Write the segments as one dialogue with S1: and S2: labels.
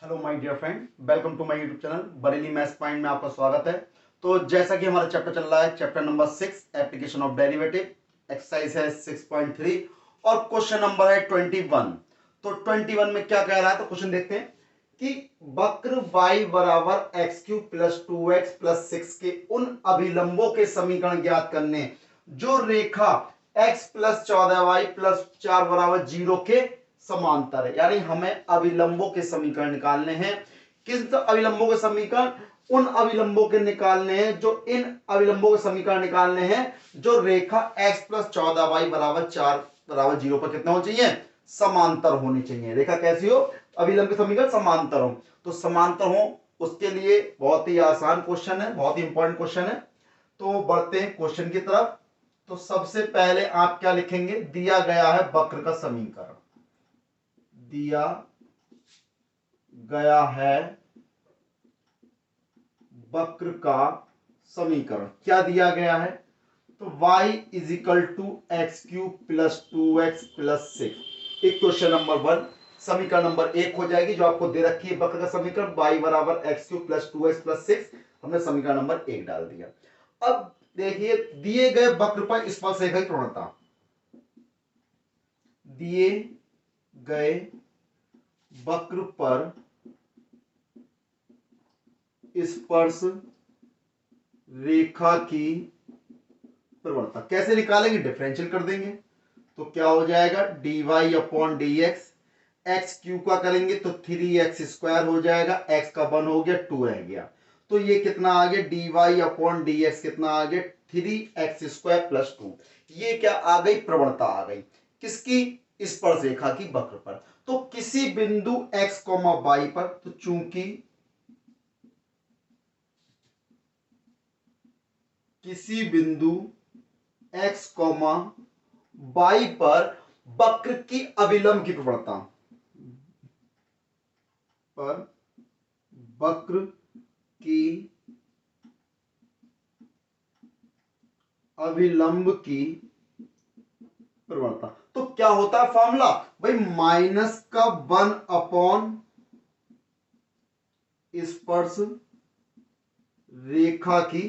S1: Hello my dear friend, welcome to my YouTube channel Bareilly maths point में आपका स्वागत है। तो जैसा कि हमारा चैप्टर चल रहा है, chapter number 6 application of derivative, exercise है 6.3 और क्वेश्चन नंबर है 21। तो 21 में क्या कह रहा है, तो क्वेश्चन देखते हैं कि वक्र y बराबर x cube plus 2x plus 6 के उन अभिलंबों के समीकरण ज्ञात करने जो रेखा x प्लस 14y प्लस 4 बराबर 0 के समांतर है। यानी हमें अभिलंबों के समीकरण निकालने हैं। किस अभिलंबों के समीकरण? उन अभिलंबों के निकालने हैं जो इन अभिलंबों के समीकरण निकालने हैं जो रेखा x प्लस 14y बराबर 4 बराबर 0 पर कितना होना चाहिए? समांतर होनी चाहिए। रेखा कैसी हो? अभिलंब के समीकरण समांतर हो। तो समांतर हो उसके लिए बहुत ही आसान क्वेश्चन है, बहुत ही इंपॉर्टेंट क्वेश्चन है। तो बढ़ते हैं क्वेश्चन की तरफ। तो सबसे पहले आप क्या लिखेंगे? दिया गया है वक्र का समीकरण, दिया गया है वक्र का समीकरण। क्या दिया गया है? तो y is equal to X cube plus 2x plus 6 equation number 1 समीकरण नंबर 1 हो जाएगी, जो आपको दे रखी है वक्र का समीकरण y बराबर x cube plus 2x plus 6। हमने समीकरण नंबर 1 डाल दिया। अब देखिए, दिए गए वक्र पर स्पर्शरेखा की प्रवणता, दिए गए वक्र पर स्पर्श रेखा की प्रवणता कैसे निकालेंगे? डिफरेंशियल कर देंगे तो क्या हो जाएगा? dy upon D x Q का करेंगे तो 3x स्क्वायर हो जाएगा, x का 1 हो गया, 2 रह गया। तो ये कितना आ गया? dy अपॉन डी एक्स कितना आ गया? 3x square plus 2। ये क्या आ गई? प्रवणता आ गई। किसकी? स्पर्श रेखा की वक्र पर। तो किसी बिंदु x, y पर, तो चूंकि किसी बिंदु x, y पर वक्र की अभिलंब की प्रवणता, पर वक्र की अभिलंब की प्रवणता। तो क्या होता है फॉर्मूला भाई? माइनस का 1 अपॉन स्पर्श रेखा की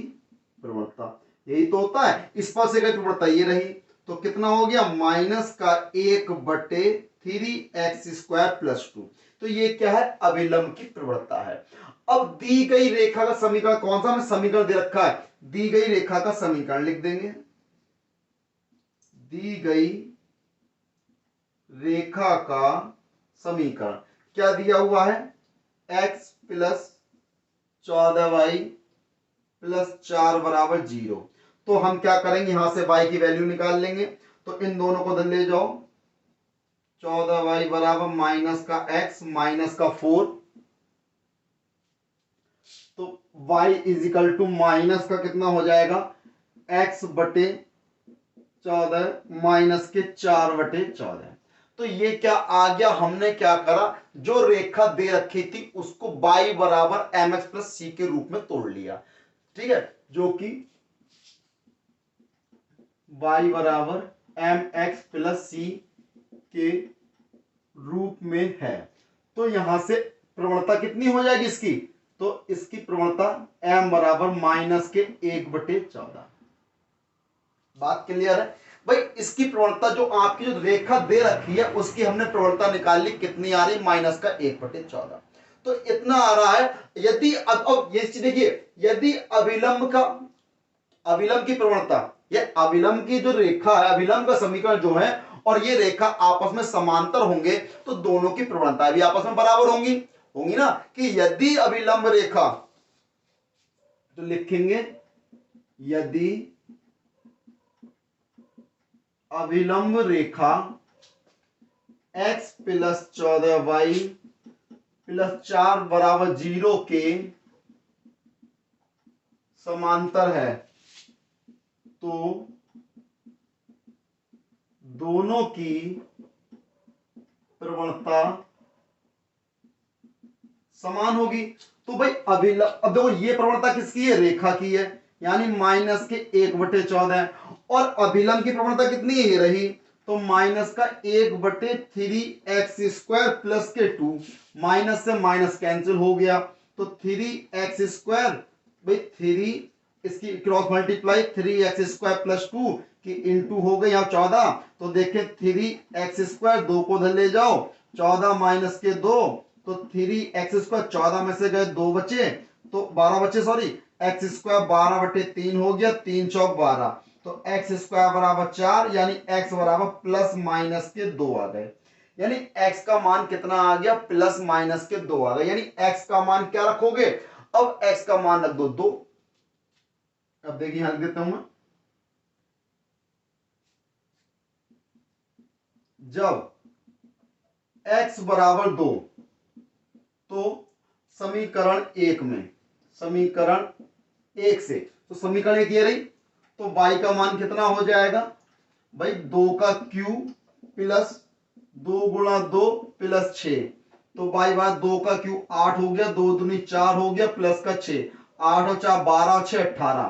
S1: प्रवणता। यही तो होता है स्पर्श रेखा की प्रवणता। ये रही तो कितना हो गया? माइनस का 1/3x स्क्वायर प्लस 2। तो ये क्या है? अभिलंब की प्रवणता है। अब दी गई रेखा का समीकरण कौन सा? हमें समीकरण दे रखा है, दी गई रेखा का समीकरण लिख देंगे। दी गई रेखा का समीकरण क्या दिया हुआ है? x प्लस 14y प्लस 4 बराबर 0। तो हम क्या करेंगे? यहां से y की वैल्यू निकाल लेंगे। तो इन दोनों को ले जाओ, 14y बराबर माइनस का x माइनस का 4। तो y is equal to minus का कितना हो जाएगा? x बटे 14 माइनस के 4/14। तो ये क्या आ गया? हमने क्या करा? जो रेखा दे रखी थी उसको y बराबर mx प्लस सी के रूप में तोड़ लिया। ठीक है, जो कि y बराबर mx प्लस सी के रूप में है। तो यहां से प्रवणता कितनी हो जाएगी इसकी? तो इसकी प्रवणता m बराबर माइनस के 1/14। बात क्लियर है भाई? इसकी प्रवणता जो आपकी जो रेखा दे रखी है उसकी हमने प्रवणता निकाल ली। कितनी आ रही? माइनस का 1/14। तो इतना आ रहा है। यदि अब ये चीज देखिए, यदि अभिलंब की प्रवणता, ये अभिलंब की जो रेखा है, अभिलंब का समीकरण जो है और ये रेखा आपस में समांतर होंगे तो दोनों की प्रवणता भी आपस में बराबर होंगी। होंगी ना? कि यदि अभिलंब रेखा, तो लिखेंगे यदि अभिलंब रेखा x प्लस 14y प्लस 4 बराबर 0 के समांतर है तो दोनों की प्रवणता समान होगी। तो भाई अभिलंब, अब देखो ये प्रवणता किसकी है? रेखा की है, यानी माइनस के 1/14। और अभिलंब की प्रवणता कितनी है? ये रही। तो माइनस का 1/3 x² प्लस के 2, माइनस से माइनस कैंसिल हो गया, तो 3x², भाई 3 इसकी क्रॉस मल्टीप्लाई 3x² प्लस 2 की इंटू हो गई यहाँ 14, तो देखें 3x², 2 को उधर ले जाओ, 14 माइनस के 2, तो 3x², 14 में से गए 2 बचे, तो 12 बचे, सॉरी, x² 12/3 हो गया, 3 चौक 12, तो x² बराबर 4, यानी x बराबर प्लस माइनस के 2 आ गए, यानी x का मान कितना आ गया, प्लस माइनस के 2 आ गए, यानी x का मान क्या रखोगे, अब x का मान रख दो 2। अब देखिए हल देता हूं मैं, जब x बराबर 2, तो समीकरण 1 में, समीकरण 1 से, तो समीकरण 1 ये रही, तो y का मान कितना हो जाएगा, भाई 2 का क्यूब प्लस 2 गुणा 2 प्लस 6, तो y बार 2 का क्यूब 8 हो गया, 2 दूनी 4 हो गया, प्लस का 6, 8 और 4 12 और 6 18,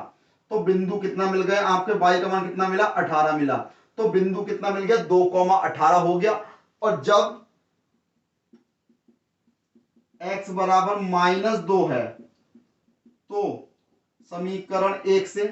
S1: तो बिंदु कितना मिल गया आपके, y का मान कितना मिला, 18 मिला, तो बिंदु कितना मिल गया, 2,18 हो गया। और जब x बराबर -2 है, तो समीकरण 1 से,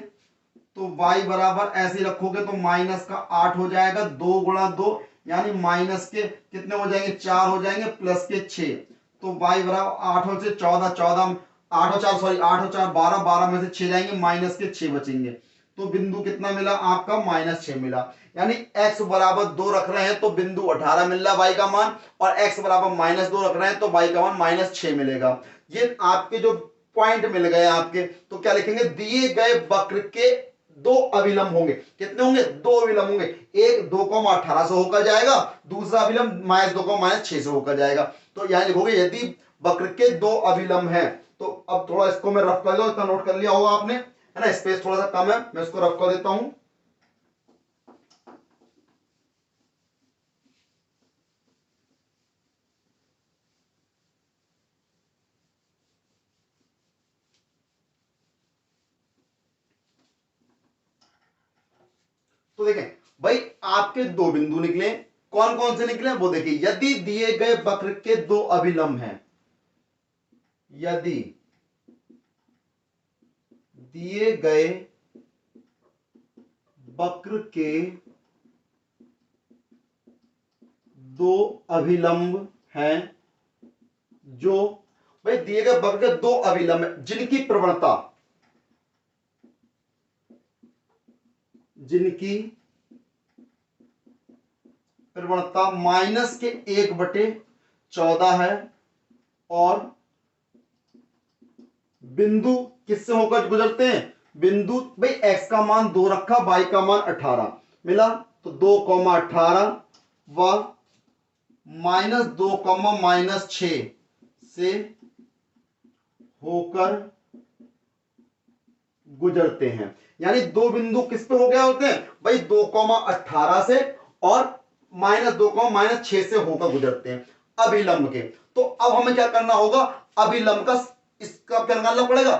S1: तो y बराबर ऐसे ही रखोगे तो माइनस का 8 हो जाएगा, 2 गुणा 2, यानी माइनस के कितने हो जाएंगे, 4 हो जाएंगे, प्लस के 6, तो y बराबर 8 और से 14, 14 8 और 4 सॉरी 8 और 4 12, 12 में से 6 जाएंगे, माइनस के 6 बचेंगे, तो बिंदु कितना मिला आपका, -6 मिला, यानी x बराबर 2 रख रहे हैं तो बिंदु 18 मिल रहा है y का मान, और x बराबर -2 रख रहे हैं तो y का मान -6 मिलेगा। ये आपके जो पॉइंट मिल गए आपके, तो क्या लिखेंगे, दिए गए वक्र के 2 अभिलंब होंगे, कितने होंगे, 2 अभिलंब होंगे, एक 2,18 से होकर जाएगा, दूसरा अभिलंब -2, -6 से होकर जाएगा, तो यहां लिखोगे यदि वक्र के 2 अभिलंब हैं, तो अब थोड़ा इसको मैं रफ कर लो, इतना नोट कर लिया होगा आपने, है ना, स्पेस थोड़ा सा कम है, मैं इसको रफ कर देता हूं। तो देखें भाई, आपके 2 बिंदु निकले, कौन कौन से निकले वो देखिए, यदि दिए गए वक्र के 2 अभिलंब हैं, यदि दिए गए वक्र के 2 अभिलंब हैं, जो भाई दिए गए वक्र के 2 अभिलंब हैं जिनकी प्रवणता, जिनकी प्रवणता माइनस के 1/14 है, और बिंदु किससे होकर गुजरते हैं, बिंदु भाई x का मान 2 रखा, y का मान 18 मिला, तो 2,18 व -2, -6 से होकर गुजरते हैं, यानी 2 बिंदु किस पे हो गया होते हैं भाई, 2,18 से और -2, -6 से होकर गुजरते हैं अभिलंब के। तो अब हमें क्या करना होगा, अभिलंब का, इसका क्या निकालना पड़ेगा,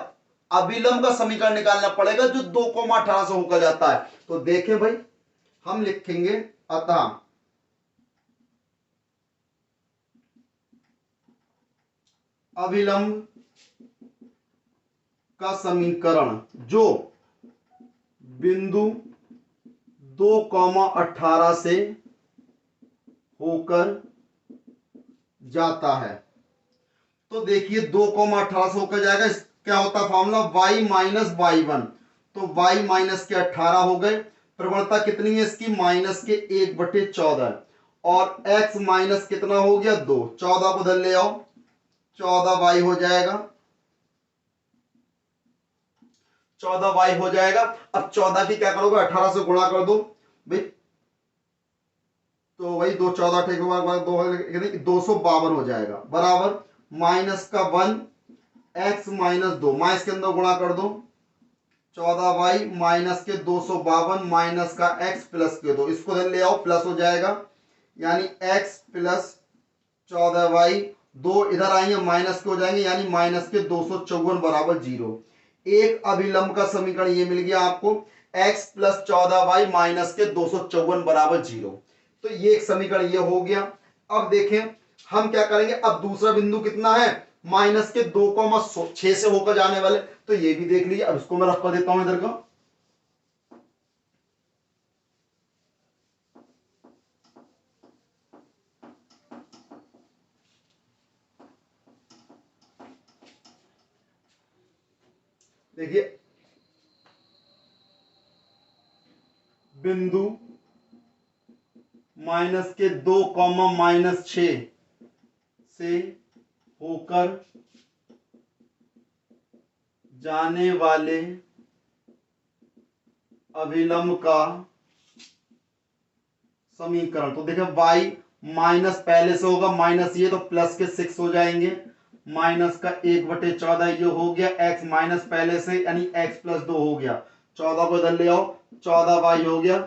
S1: अभिलंब का समीकरण निकालना पड़ेगा जो 2,18 से होकर जाता है। तो देखें भाई, हम लिखेंगे अतः अभिलंब का समीकरण जो बिंदु 2,18 से होकर जाता है, तो देखिए 2,18 से होकर जाएगा, क्या होता है फॉर्मूला, y - y1, तो y माइनस के 18 हो गए, प्रवणता कितनी है इसकी, माइनस के 1/14, और x माइनस कितना हो गया 2, 14 को उधर ले आओ, 14y हो जाएगा, 14y हो जाएगा। अब 14 की क्या करोगे, 18 से गुणा कर दो भाई, तो वही 2 14 ठीक होगा, 252 हो जाएगा, बराबर माइनस का 1 x -2, माइनस के अंदर गुणा कर दो, 14y माइनस के 252 माइनस का x प्लस के 2, इसको ले आओ, प्लस हो जाएगा, यानी x प्लस 14y, 2 इधर आएंगे माइनस के हो जाएंगे, यानी माइनस के 254 बराबर 0। एक अभिलंब का समीकरण ये मिल गया आपको, x प्लस 14y माइनस के 254 बराबर 0। तो ये एक समीकरण ये हो गया। अब देखें हम क्या करेंगे, अब दूसरा बिंदु कितना है, माइनस के 2,6 से होकर जाने वाले, तो ये भी देख लीजिए। अब इसको मैं रख कर देता हूं इधर का। देखिए बिंदु माइनस के 2,-6 से होकर जाने वाले अभिलंब का समीकरण। तो देखिए y माइनस पहले से होगा, माइनस ये तो प्लस के 6 हो जाएंगे, माइनस का 1/14 ये हो गया, x माइनस पहले से यानी x प्लस 2 हो गया, 14 को इधर ले आओ, 14y हो गया,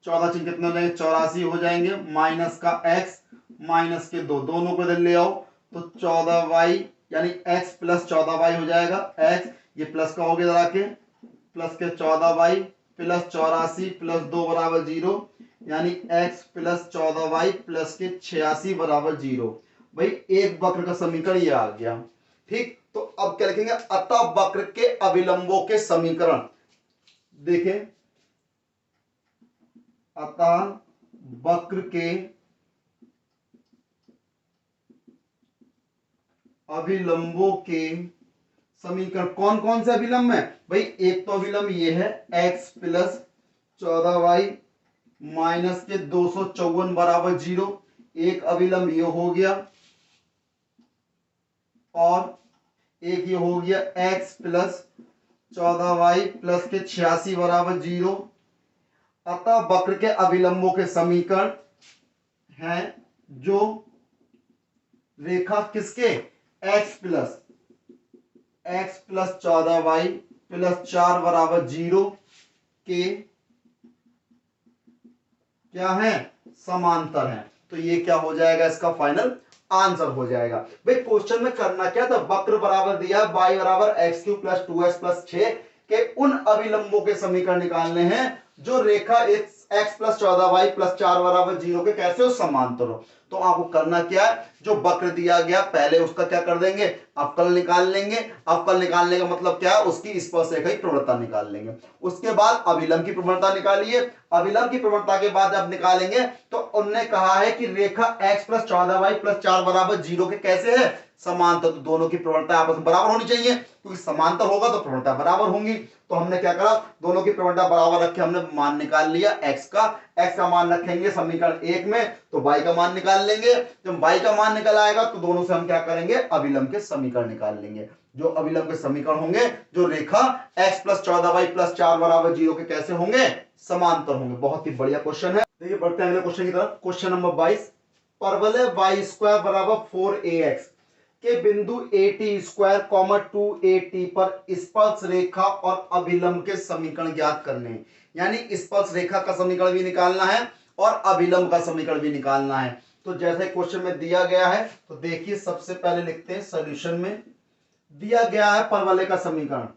S1: 14 से कितने हो जाएंगे, 84 हो जाएंगे, माइनस का x माइनस के 2, दोनों को इधर ले आओ तो 14y यानी x प्लस 14y हो जाएगा, x ये प्लस का हो गया इधर आके, प्लस के 14y प्लस 84 प्लस 2 बराबर 0, यानी x प्लस 14y प्लस के 86 बराबर 0। भाई एक वक्र का समीकरण ये आ गया। ठीक, तो अब क्या लिखेंगे, अतः वक्र के अभिलंबों के समीकरण। देखें अतः वक्र के अभिलंबों के समीकरण कौन कौन से अभिलंब है भाई, एक तो अभिलंब ये है x प्लस 14y माइनस के 254 बराबर 0, एक अभिलंब ये हो गया, और एक ये हो गया x प्लस 14y प्लस के 86 बराबर 0। अतः वक्र के अभिलंबों के समीकरण हैं जो रेखा किसके, x प्लस 14y प्लस 4 बराबर 0 के क्या है, समांतर है। तो ये क्या हो जाएगा, इसका फाइनल आंसर हो जाएगा। भाई क्वेश्चन में करना क्या था, वक्र बराबर दिया y बराबर x³ प्लस 2x प्लस 6 के उन अभिलंबों के समीकरण निकालने हैं जो रेखा x प्लस 14y प्लस 4 बराबर 0 के कैसे हो, समांतर हो। तो आपको करना क्या है, जो वक्र दिया गया पहले उसका क्या कर देंगे, अवकल निकाल लेंगे। अवकल निकालने का मतलब क्या है, उसकी स्पर्शरेखा की प्रवणता निकाल लेंगे। उसके बाद अभिलंब की प्रवणता निकालिए, अभिलंब की प्रवणता के बाद जब निकालेंगे तो उन्होंने कहा है कि रेखा x प्लस 14y प्लस 4 बराबर 0 के कैसे है, समांतर। तो दोनों की प्रवणता आपस में बराबर होनी चाहिए, क्योंकि समांतर होगा तो प्रवणता बराबर होंगी। तो हमने क्या करा, दोनों की प्रवणता बराबर रखे, हमने मान निकाल लिया x का मान रखेंगे समीकरण 1 में, तो y का मान निकाल लेंगे। जब y का मान निकल आएगा तो दोनों से हम क्या करेंगे, अभिलंब के समीकरण निकाल लेंगे। जो अभिलंब के समीकरण होंगे, जो रेखा x प्लस 14y प्लस 4 बराबर 0 के कैसे होंगे, समांतर होंगे। बहुत ही बढ़िया क्वेश्चन है। देखिए बढ़ते हैं अगले क्वेश्चन की तरफ। क्वेश्चन नंबर 22, परवलय y² बराबर 4ax के बिंदु at² 2at पर स्पर्श रेखा और अभिलंब के समीकरण ज्ञात करने हैं। यानी स्पर्श रेखा का समीकरण भी निकालना है और अभिलंब का समीकरण भी निकालना है। तो जैसे क्वेश्चन में दिया गया है, तो देखिए सबसे पहले लिखते हैं सॉल्यूशन में। दिया गया है परवलय का समीकरण,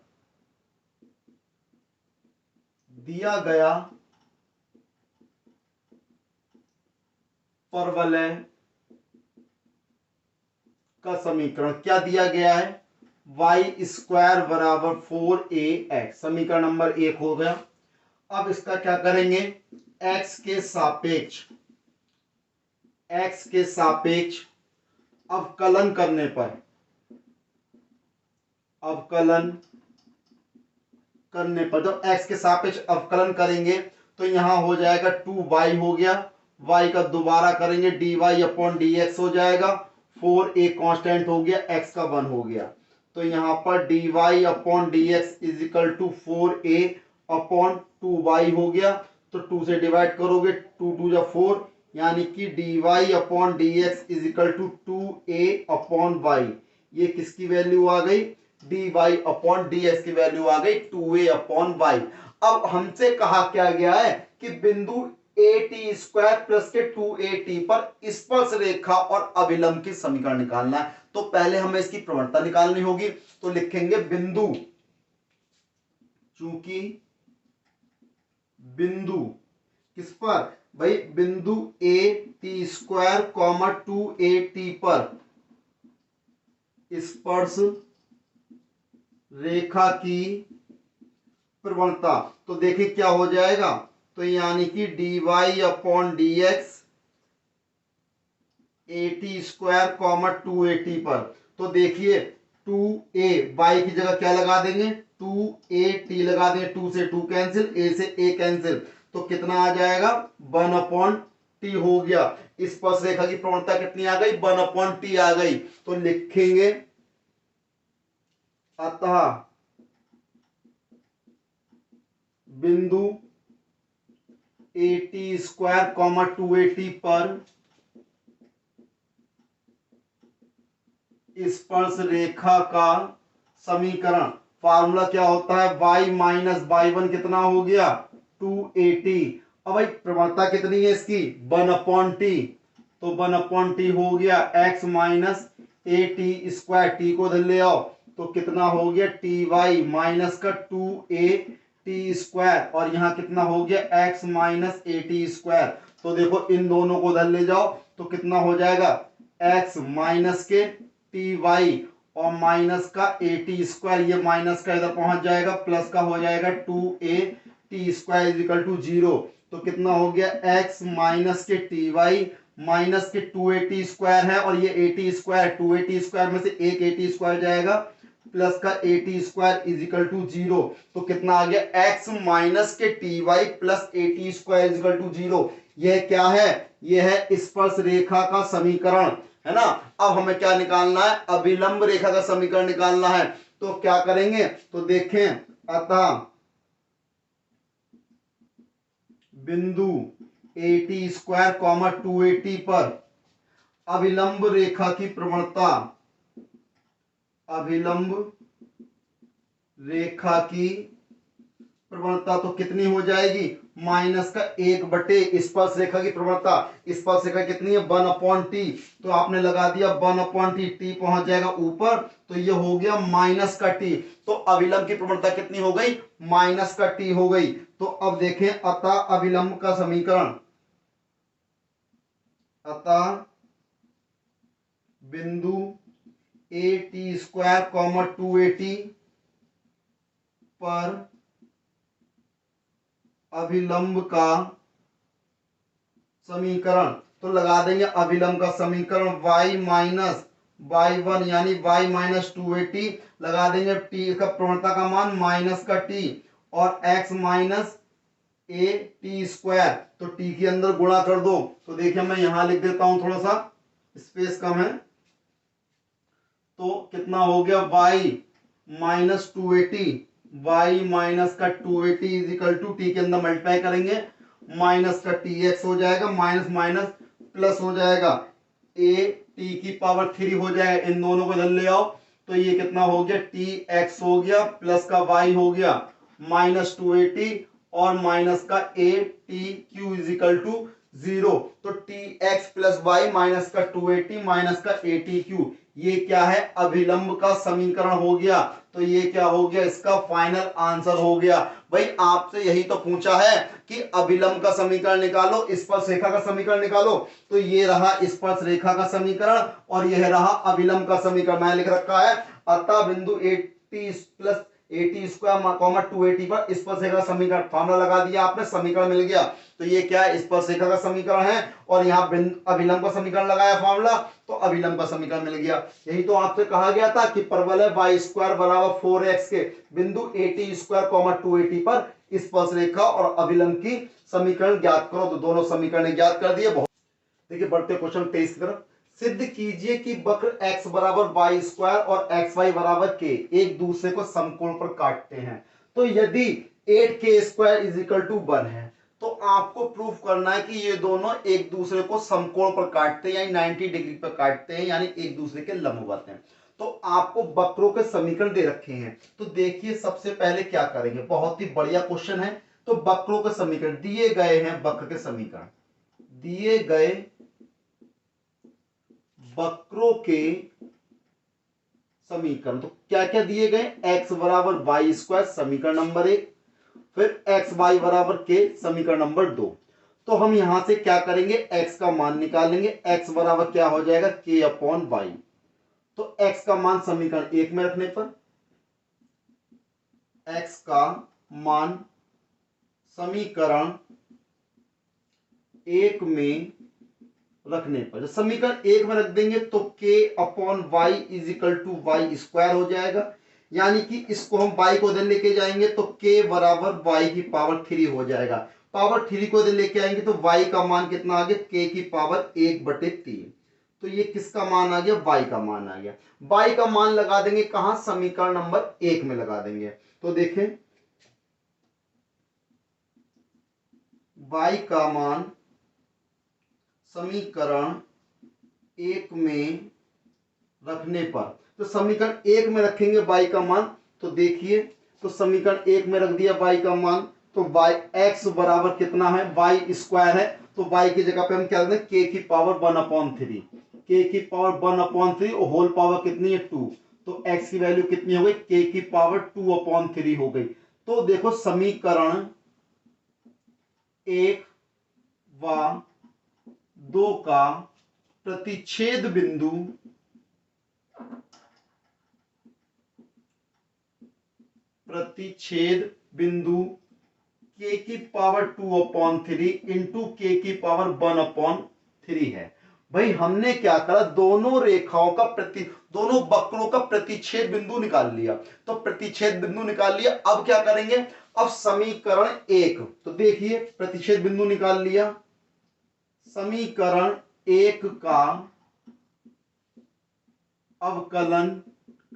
S1: दिया गया परवलय का समीकरण क्या दिया गया है, y² बराबर 4ax, समीकरण नंबर 1 हो गया। अब इसका क्या करेंगे, x के सापेक्ष अवकलन करने पर, जब x के सापेक्ष अवकलन करेंगे तो यहां हो जाएगा 2y हो गया, y का दोबारा करेंगे dy अपॉन dx हो जाएगा, 4a कांस्टेंट हो गया, x का 1 हो गया। तो यहां पर dy upon dx is equal to 4a upon 2y हो गया। तो 2 से डिवाइड करोगे, 2 2 जा 4, यानी कि dy upon dx is equal to 2a upon y। ये किसकी वैल्यू आ गई, dy अपॉन dx की वैल्यू आ गई 2a अपॉन y। अब हमसे कहा क्या गया है कि बिंदु at² प्लस के 2at पर स्पर्श रेखा और अभिलंब की समीकरण निकालना है। तो पहले हमें इसकी प्रवणता निकालनी होगी। तो लिखेंगे बिंदु, चूंकि बिंदु किस पर, भाई बिंदु A T square comma 2AT पर स्पर्श रेखा की प्रवणता, तो देखिए क्या हो जाएगा, तो यानी कि dy/dx AT square comma 2AT पर, तो देखिए 2a y की जगह क्या लगा देंगे 2AT लगा देंगे, 2 से 2 कैंसिल, a से a कैंसिल, तो कितना आ जाएगा 1/t हो गया। स्पर्श रेखा की प्रवणता कितनी आ गई 1/t आ गई, तो लिखेंगे अतः बिंदु AT स्क्वायर कॉमा 2AT पर स्पर्श रेखा का समीकरण, फार्मूला क्या होता है y माइनस y1 कितना हो गया 2AT। अब भाई प्रवणता कितनी है इसकी 1/t, तो 1/t हो गया x minus AT square, t को इधर ले आओ तो कितना हो गया ty माइनस का 2AT स्क्वायर, और यहाँ कितना हो गया x माइनस AT स्क्वायर, तो देखो इन दोनों को इधर ले जाओ तो कितना हो जाएगा x माइनस के ty और माइनस का AT स्क्वायर, ये माइनस का इधर पहुंच जाएगा, प्लस का हो जाएगा 2AT square is equal to 0, तो कितना हो गया x माइनस के ty माइनस के 2AT स्क्वायर है, और ये AT स्क्वायर 2AT स्क्वायर में से एक AT स्क्वायर जाएगा, प्लस का AT square is equal to 0, तो कितना आ गया x माइनस के ty plus AT square is equal to 0। यह क्या है, यह है स्पर्श रेखा का समीकरण, है ना। अब हमें क्या निकालना है, अभिलंब रेखा का समीकरण निकालना है, तो क्या करेंगे, तो देखें अतः बिंदु AT स्क्वायर कॉमा 2AT पर अभिलंब रेखा की प्रवणता, अभिलंब रेखा की प्रवणता तो कितनी हो जाएगी माइनस का 1/, स्पर्श रेखा की प्रवणता, स्पर्श रेखा कितनी है 1/t, तो आपने लगा दिया 1/t, t पहुंच जाएगा ऊपर, तो ये हो गया माइनस का t, तो अभिलंब की प्रवणता कितनी हो गई माइनस का t हो गई। तो अब देखें अतः अभिलंब का समीकरण, अतः बिंदु AT स्क्वायर कॉमा 2AT पर अभिलंब का समीकरण, तो लगा देंगे अभिलंब का समीकरण y माइनस y1 यानी y माइनस 2AT, लगा देंगे t का प्रवणता का मान माइनस का t, और x माइनस AT स्क्वायर, तो t के अंदर गुणा कर दो, तो देखिए मैं यहां लिख देता हूं, थोड़ा सा स्पेस कम है, तो कितना हो गया y minus 2AT, y minus का 2AT is equal to T के अंदर मल्टीप्लाई करेंगे, माइनस का tx हो जाएगा, माइनस माइनस प्लस हो जाएगा, AT की पावर 3 हो जाएगा, इन दोनों को इधर ले आओ, तो ये कितना हो गया tx हो गया, प्लस का y हो गया माइनस 2AT और माइनस का ATQ इज इक्वल टू 0, तो tx प्लस y माइनस का 2AT माइनस का ATQ, ये क्या है अभिलंब का समीकरण हो गया, तो ये क्या हो गया इसका फाइनल आंसर हो गया। भाई आपसे यही तो पूछा है कि अभिलंब का समीकरण निकालो, स्पर्श रेखा का समीकरण निकालो, तो ये रहा स्पर्श रेखा का समीकरण और यह रहा अभिलंब का समीकरण, मैंने लिख रखा है अतः बिंदु AT plus AT square comma 2AT पर स्पर्श रेखा का समीकरण, फॉर्मूला लगा दिया आपने, समीकरण मिल गया, तो ये क्या है स्पर्श रेखा का समीकरण है, और यहाँ अभिलंब का समीकरण लगाया फॉर्मूला, तो अभिलंब का समीकरण मिल गया। यही तो आपसे कहा गया था कि परवलय y स्क्वायर बराबर 4x के बिंदु AT स्क्वायर कॉमा 2AT पर स्पर्श रेखा और अभिलंब की समीकरण ज्ञात करो, तो दोनों समीकरण ज्ञात कर दिए। देखिए बढ़ते क्वेश्चन 23 की तरफ, सिद्ध कीजिए कि वक्र x बराबर y स्क्वायर और xy बराबर k एक दूसरे को समकोण पर काटते हैं, तो यदि 8k square is equal to 1 है, तो आपको प्रूफ करना है कि ये दोनों एक दूसरे को समकोण पर काटते हैं यानी 90 डिग्री पर काटते हैं, यानी एक दूसरे के लंबवत हैं। तो आपको वक्रों के समीकरण दे रखे हैं, तो देखिए सबसे पहले क्या करेंगे, बहुत ही बढ़िया क्वेश्चन है, तो वक्रों के समीकरण दिए गए हैं, वक्र के समीकरण दिए गए वक्रों के समीकरण, तो क्या क्या दिए गए x बराबर वाई स्क्वायर समीकरण नंबर 1, फिर एक्स वाई बराबर के समीकरण नंबर 2, तो हम यहां से क्या करेंगे, x का मान निकालेंगे। x बराबर क्या हो जाएगा, k अपॉन वाई। तो x का मान समीकरण 1 में रखने पर, x का मान समीकरण 1 में रखने पर, जब समीकरण 1 में रख देंगे तो k upon Y is equal to Y square हो जाएगा। यानी कि इसको हम y को इधर लेके जाएंगे तो k बराबर y की पावर 3 हो जाएगा। पावर 3 को इधर लेके आएंगे तो y का मान कितना आ गया, k की पावर 1/3। तो ये किसका मान आ गया, y का मान आ गया। y का मान लगा देंगे कहां, समीकरण नंबर 1 में लगा देंगे। तो देखें y का मान समीकरण 1 में रखने पर, तो समीकरण 1 में रखेंगे y का मान। तो देखिए, तो समीकरण 1 में रख दिया y का मान, तो y x बराबर कितना है, y स्क्वायर है। तो y की जगह पे हम क्या दें, k की पावर 1/3, k की पावर 1/3 और होल पावर कितनी है 2। तो x की वैल्यू कितनी हो गई, k की पावर 2/3 हो गई। तो देखो समीकरण 1 व 2 का प्रतिच्छेद बिंदु k की पावर 2/3 इंटू k की पावर 1/3 है। भाई हमने क्या करा, दोनों रेखाओं का दोनों वक्रों का प्रतिच्छेद बिंदु निकाल लिया। तो प्रतिच्छेद बिंदु निकाल लिया, अब क्या करेंगे, अब समीकरण 1, तो देखिए प्रतिच्छेद बिंदु निकाल लिया। समीकरण 1 का अवकलन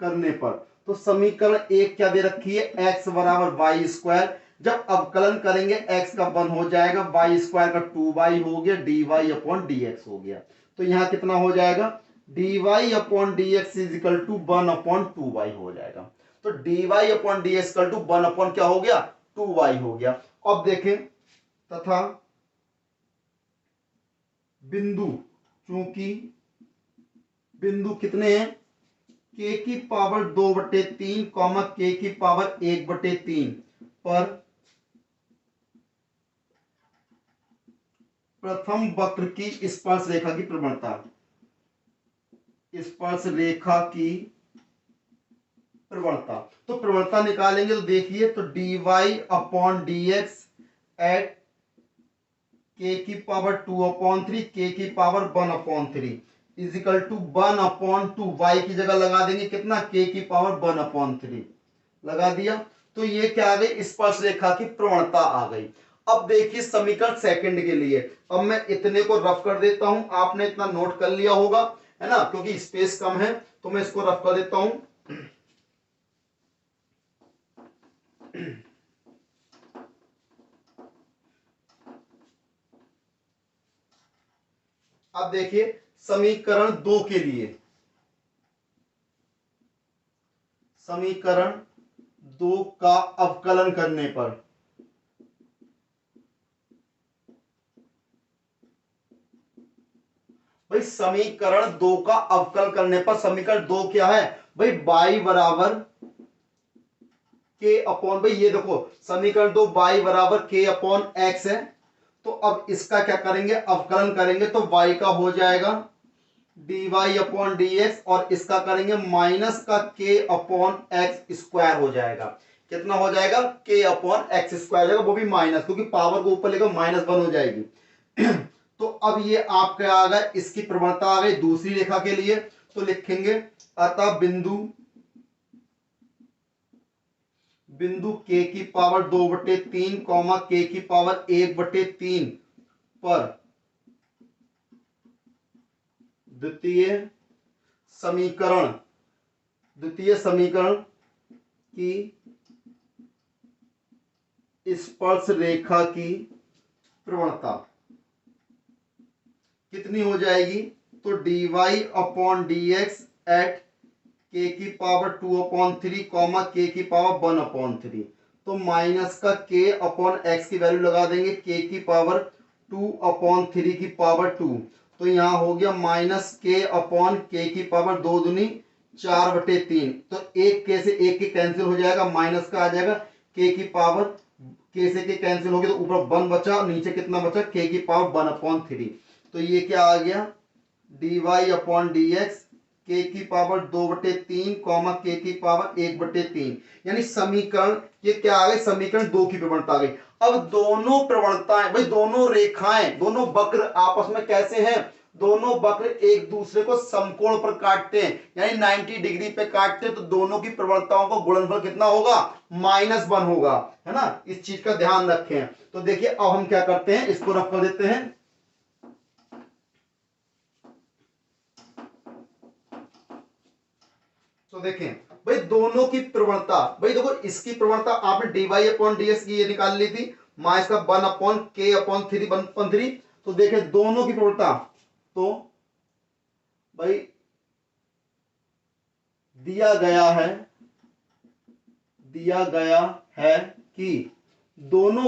S1: करने पर, तो समीकरण 1 क्या दे रखी है, x बराबर वाई स्क्वायर। जब अवकलन करेंगे x का 1 हो जाएगा, वाई स्क्वायर का 2y हो गया, dy अपॉन dx हो गया। तो यहां कितना हो जाएगा, dy upon dx is equal to 1/2y हो जाएगा। तो dy upon dx equal to 1 upon क्या हो गया, 2y हो गया। अब देखें, तथा बिंदु, चूंकि बिंदु कितने हैं, k की पावर 2/3 कॉमा k की पावर 1/3 पर प्रथम वक्र की स्पर्श रेखा की प्रवणता, स्पर्श रेखा की प्रवणता। तो प्रवणता निकालेंगे तो देखिए, तो dy upon dx at k की पावर 2/3 k की power 1/3 is equal to 1/2, y की जगह लगा देंगे कितना, k की पावर 1/3 लगा दिया। तो ये क्या आ गई, स्पर्श रेखा की प्रवणता आ गई। अब देखिए समीकरण सेकंड के लिए, अब मैं इतने को रफ कर देता हूं, आपने इतना नोट कर लिया होगा, है ना, क्योंकि स्पेस कम है तो मैं इसको रफ कर देता हूं। अब देखिए समीकरण 2 के लिए, समीकरण 2 का अवकलन करने पर, भाई समीकरण 2 का अवकलन करने पर, समीकरण 2 क्या है भाई, y बराबर k अपॉन, भाई ये देखो समीकरण 2 y बराबर k अपॉन x है। तो अब इसका क्या करेंगे, अवकलन करेंगे तो y का हो जाएगा dy अपॉन dx, और इसका करेंगे माइनस का k अपॉन एक्स स्क्वायर हो जाएगा। कितना हो जाएगा, k अपॉन एक्स स्क्वायर हो जाएगा, वो भी माइनस, क्योंकि पावर को ऊपर लेकर -1 हो जाएगी। तो अब ये आपका आ गया, इसकी प्रवणता आ गई दूसरी रेखा के लिए। तो लिखेंगे अतः बिंदु k की पावर 2/3 कॉमा k की पावर 1/3 पर द्वितीय समीकरण की स्पर्श रेखा की प्रवणता कितनी हो जाएगी, तो dy upon dx at k की पावर 2/3 कॉमा k की पावर 1/3। तो माइनस का k अपॉन x की वैल्यू लगा देंगे, k की पावर 2/3 की पावर 2। तो यहां हो गया माइनस k अपॉन k की पावर 2 दूनी 4/3। तो एक k से एक के कैंसिल हो जाएगा, माइनस का आ जाएगा k की पावर के से के कैंसिल हो गया तो ऊपर 1 बचा, नीचे कितना बचा, के की पावर 1/3। तो ये क्या आ गया, dy/dx के की पावर 2/3 कॉमा के की पावर 1/3। यानी समीकरण ये क्या आ गई, समीकरण 2 की प्रवणता आ गई। अब दोनों प्रवणताएं भाई, दोनों रेखाएं, दोनों वक्र आपस में कैसे हैं, दोनों वक्र एक दूसरे को समकोण पर काटते हैं, यानी 90 डिग्री पे काटते हैं, तो दोनों की प्रवणताओं का गुणनफल कितना होगा, -1 होगा, है ना। इस चीज का ध्यान रखें। तो देखिए अब हम क्या करते हैं, इसको रख कर देते हैं। तो देखें भाई दोनों की प्रवणता, भाई देखो इसकी प्रवणता आपने dy/dx की ये निकाल ली थी, माइनस का 1/k/3 तो देखें दोनों की प्रवणता, तो भाई दिया गया है कि दोनों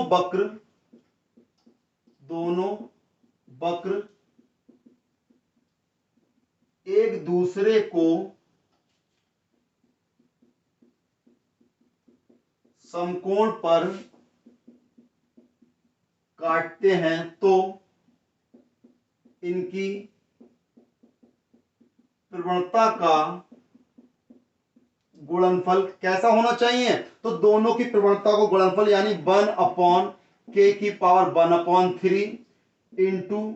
S1: वक्र एक दूसरे को समकोण पर काटते हैं, तो इनकी प्रवणता का गुणनफल कैसा होना चाहिए, तो दोनों की प्रवणता को गुणनफल यानी 1/k की पावर 1/3 इंटू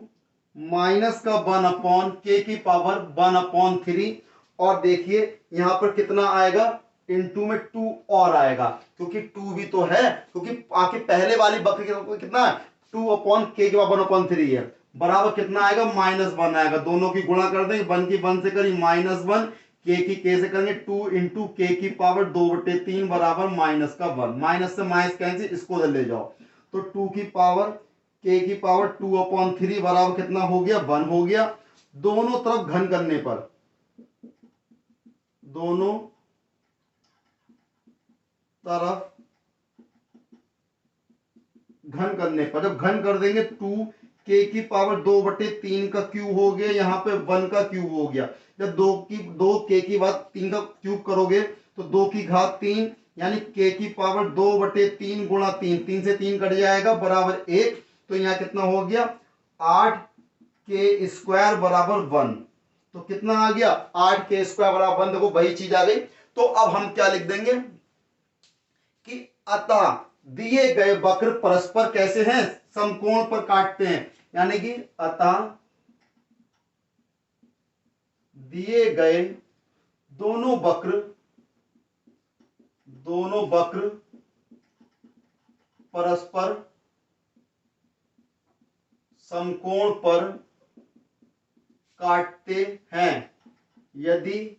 S1: माइनस का 1/k की पावर 1/3। और देखिए यहां पर कितना आएगा, इनटू में 2 और आएगा, क्योंकि 2 भी तो है, क्योंकि आके पहले वाली वक्र के कितना है, 2/k की पावर 1/3 है, बराबर कितना आएगा, -1 आएगा। दोनों की गुणा कर देंगे, 1 की 1 से करी -1, k की k से करेंगे 2 इंटू k की पावर 2/3 बराबर -1, माइनस से माइनस कैंसिल, इसको उधर ले जाओ, तो 2 की पावर k की पावर 2/3 बराबर कितना हो गया, 1 हो गया। दोनों तरफ घन करने पर, दोनों तरफ घन करने पर, जब घन कर देंगे 2k की पावर 2/3 का क्यूब हो गया, यहां पे 1 का क्यूब हो गया। जब 2k की बात 3 का क्यूब करोगे तो 2 की घात 3 यानी k की पावर 2/3 गुणा 3, 3 से 3 कट जाएगा बराबर 1। तो यहां कितना हो गया, 8k² बराबर 1। तो कितना आ गया, 8k² बराबर 1। देखो वही चीज आ गई। तो अब हम क्या लिख देंगे कि अतः दिए गए वक्र परस्पर कैसे हैं, समकोण पर काटते हैं, यानी कि अतः दिए गए दोनों वक्र परस्पर समकोण पर काटते हैं यदि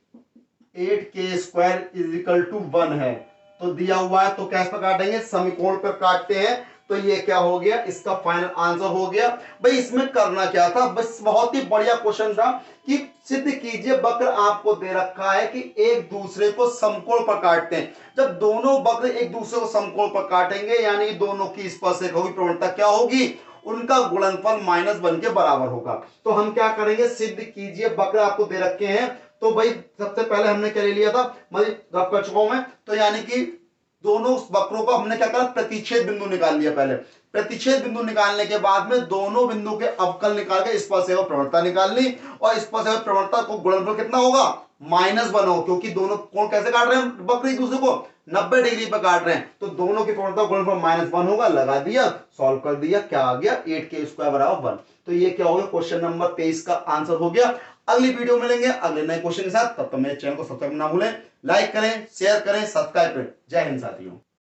S1: 8k² 1 है। तो दिया हुआ है तो कैसे काटेंगे, समकोण पर काटते हैं। तो ये क्या हो गया, इसका फाइनल आंसर हो गया। भाई इसमें करना क्या था, बस बहुत ही बढ़िया क्वेश्चन था कि सिद्ध कीजिए वक्र आपको दे रखा है कि एक दूसरे को समकोण पर काटते हैं। जब दोनों वक्र एक दूसरे को समकोण पर काटेंगे यानी दोनों की स्पर्शरेखा होगी, प्रवणता क्या होगी, उनका गुणनफल -1 के बराबर होगा। तो हम क्या करेंगे, सिद्ध कीजिए वक्र आपको दे रखे हैं। तो भाई सबसे पहले हमने क्या ले लिया था, मैं रफ कर चुका हूं मैं, तो यानी कि दोनों वक्रों को हमने क्या करा, प्रतिच्छेद बिंदु निकाल लिया। पहले प्रतिच्छेद बिंदु निकालने के बाद में दोनों बिंदु के अवकल निकाल के स्पर्शरेखा प्रवणता निकाल ली, और स्पर्शरेखा प्रवणता को गुणनफल कितना होगा, -1 होगा, क्योंकि दोनों कोण कैसे काट रहे हैं वक्र एक दूसरे को 90 डिग्री पर काट रहे हैं, तो दोनों की प्रवणता गुणनफल -1 होगा। लगा दिया, सॉल्व कर दिया, क्या आ गया, 8k² बराबर 1। तो ये क्या हो गया, क्वेश्चन नंबर 23 का आंसर हो गया। अगली वीडियो मिलेंगे अगले नए क्वेश्चन के साथ, तब तक मेरे चैनल को सब्सक्राइब ना भूलें, लाइक करें, शेयर करें, सब्सक्राइब करें। जय हिंद साथियों।